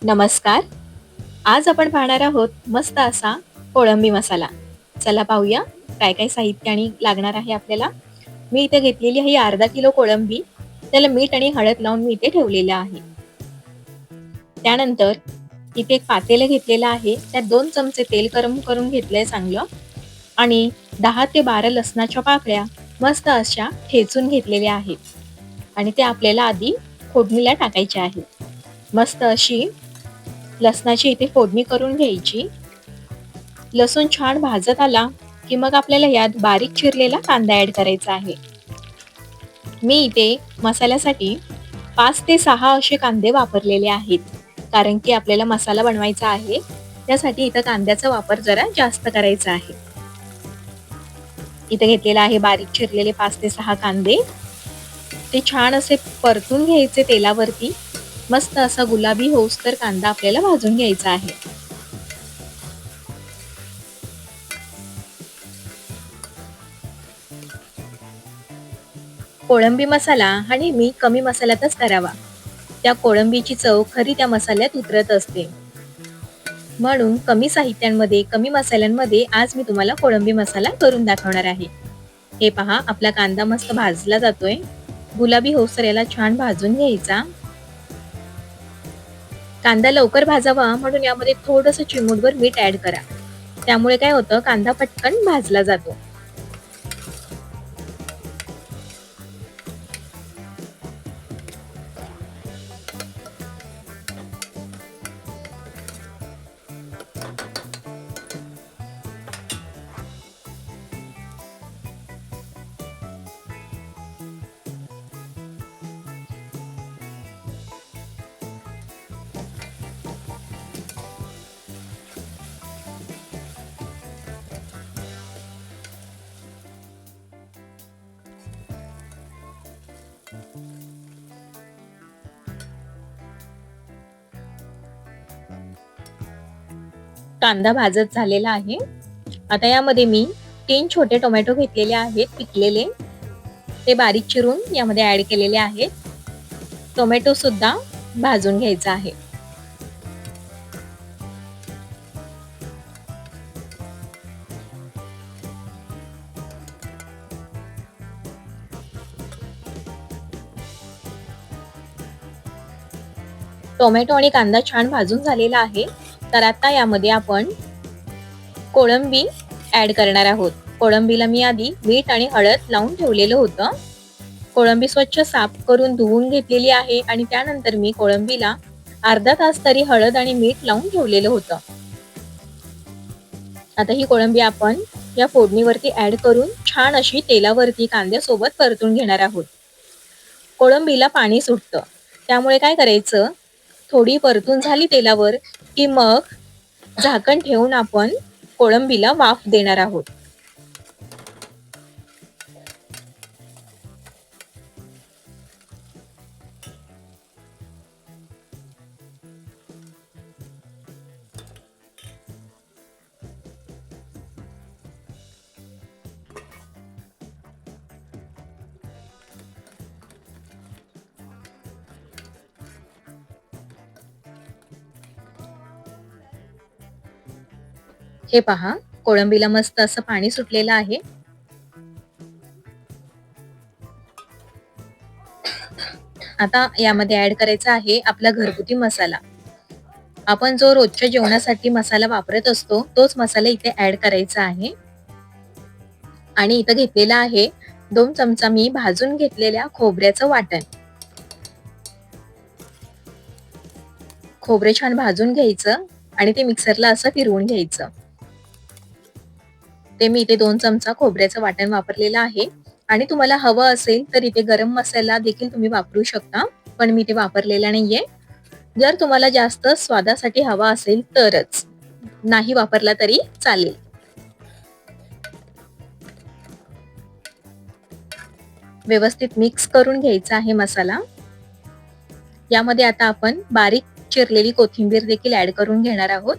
नमस्कार. आज आपण पाहणार आहोत मस्त असा कोळंबी मसाला. चला पाहूया काय काय साहित्य आणि लागणार आहे आपल्याला. मी इथे घेतलेली आहे अर्धा किलो कोळंबी. त्याला मीठ आणि हळद लावून मी इथे ठेवलेलं आहे. त्यानंतर इथे एक पातेलं घेतलेलं आहे. त्यात 2 चमचे तेल गरम करून घेतलंय चांगलं आणि 10 ते 12 लसणाच्या पाकळ्या मस्त अशा ठेचून घेतलेल्या आहेत आणि ते आपल्याला आधी फोडणीला टाकायच्या आहेत. मस्त अशी लसणाची इथे फोडणी करून घ्यायची. लसूण छान भाजत आला, की मग आपल्याला यात बारीक चिरलेला कांदा ॲड करायचा आहे. मी इथे मसाल्यासाठी 5 ते 6 असे कांदे वापरलेले आहेत. कारण की आपल्याला मसाला बनवायचा आहे. त्यासाठी इथं कांद्याचा वापर जरा जास्त करायचा आहे. इथे घेतलेला आहे बारीक चिरलेले 5 ते 6 कांदे. ते छान असे परतून घ्यायचे तेलावरती. मस्त असा गुलाबी होऊस्तर कांदा आपल्याला भाजून घ्यायचा आहे. कोळंबी मसाला हा नेहमी कमी मसाल्यातच करावा. त्या कोळंबीची चव खरी त्या मसाल्यात उतरत असते. म्हणून कमी साहित्यांमध्ये, कमी मसाल्यांमध्ये आज मी तुम्हाला कोळंबी मसाला करून दाखवणार आहे. हे पहा आपला कांदा मस्त भाजला जातोय. गुलाबी होऊस्तर याला छान भाजून घ्यायचा. कांदा लवकर भाजावा म्हणून यामध्ये थोडंसं चिमूटभर मीठ ॲड करा. त्यामुळे काय होतं कांदा पटकन भाजला जातो. कांदा भाजत झालेला आहे. आता यामध्ये मी 3 छोटे टोमॅटो घेतलेले आहेत पिकलेले. ते बारीक चिरून यामध्ये ॲड केलेले आहेत. टोमॅटो सुद्धा भाजून घ्यायचा आहे. टोमॅटो आणि कांदा छान भाजून झालेला आहे. तर आता यामध्ये आपण कोळंबी ॲड करणार आहोत. कोळंबीला मी आधी मीठ आणि हळद लावून ठेवलेलं होतं. कोळंबी स्वच्छ साफ करून धुवून घेतलेली आहे आणि त्यानंतर मी कोळंबीला अर्धा तास तरी हळद आणि मीठ लावून ठेवलेलं होतं. आता ही कोळंबी आपण या फोडणीवरती ॲड करून छान अशी तेलावरती कांद्यासोबत परतून घेणार आहोत. कोळंबीला पाणी सुटतं. त्यामुळे काय करायचं, थोडी परतून झाली तेलावर, की मग झाकण ठेवून आपण कोळंबीला वाफ देणार आहोत. हे पहा, कोळंबीला मस्त असं पाणी सुटलेलं आहे. आता यामध्ये ॲड करायचा आहे आपला घरगुती मसाला. आपण जो रोजच्या जेवणासाठी मसाला वापरत असतो, तोच मसाला इथे ॲड करायचा आहे. आणि इथं घेतलेला आहे 2 चमचा मी भाजून घेतलेल्या खोबऱ्याचं वाटण. खोबरे छान भाजून घ्यायचं आणि ते मिक्सरला असं फिरवून घ्यायचं. ते मी इथे 2 चमचा खोबऱ्याचं वाटण वापरलेलं आहे आणि तुम्हाला हवं असेल तर इथे गरम मसाला देखील तुम्ही वापरू शकता, पण मी ते वापरलेला नाहीये. जर तुम्हाला जास्त स्वादासाठी हवा असेल तरच, नाही वापरला तरी चालेल. व्यवस्थित मिक्स करून घ्यायचा आहे मसाला. यामध्ये आता आपण बारीक चिरलेली कोथिंबीर देखील ॲड करून घेणार आहोत.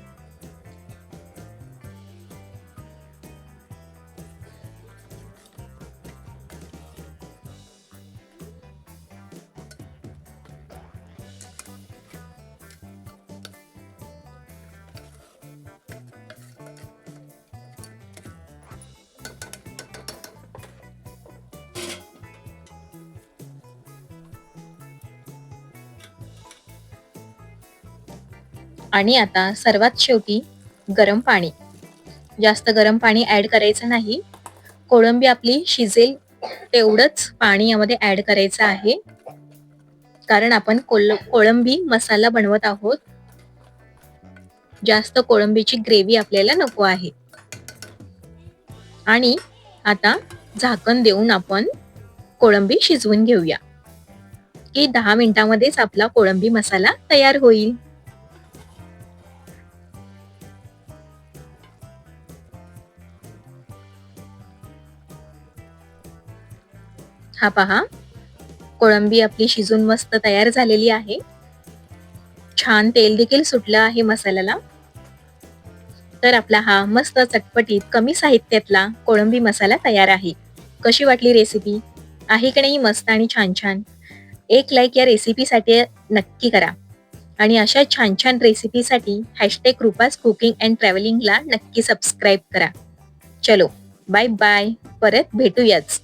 आणि आता सर्वात शेवटी गरम पाणी. जास्त गरम पाणी ॲड करायचं नाही. कोळंबी आपली शिजेल तेवढंच पाणी यामध्ये ॲड करायचं आहे. कारण आपण कोळंबी मसाला बनवत आहोत. जास्त कोळंबीची ग्रेव्ही आपल्याला नको आहे. आणि आता झाकण देऊन आपण कोळंबी शिजवून घेऊया, की 10 मिनिटांमध्येच आपला कोळंबी मसाला तयार होईल. हा पहा, कोळंबी आपली शिजून मस्त तयार झालेली आहे. छान तेल देखील सुटलं आहे मसाल्याला. तर आपला हा मस्त चटपटीत कमी साहित्यातला कोळंबी मसाला तयार आहे. कशी वाटली रेसिपी? आहे की नाही मस्त आणि छान-छान? एक लाईक या रेसिपीसाठी नक्की करा. आणि अशा छान-छान रेसिपीसाठी #रुपास कुकिंग अँड ट्रॅव्हलिंगला नक्की सबस्क्राईब करा. चलो, बाय बाय. परत भेटूयाच.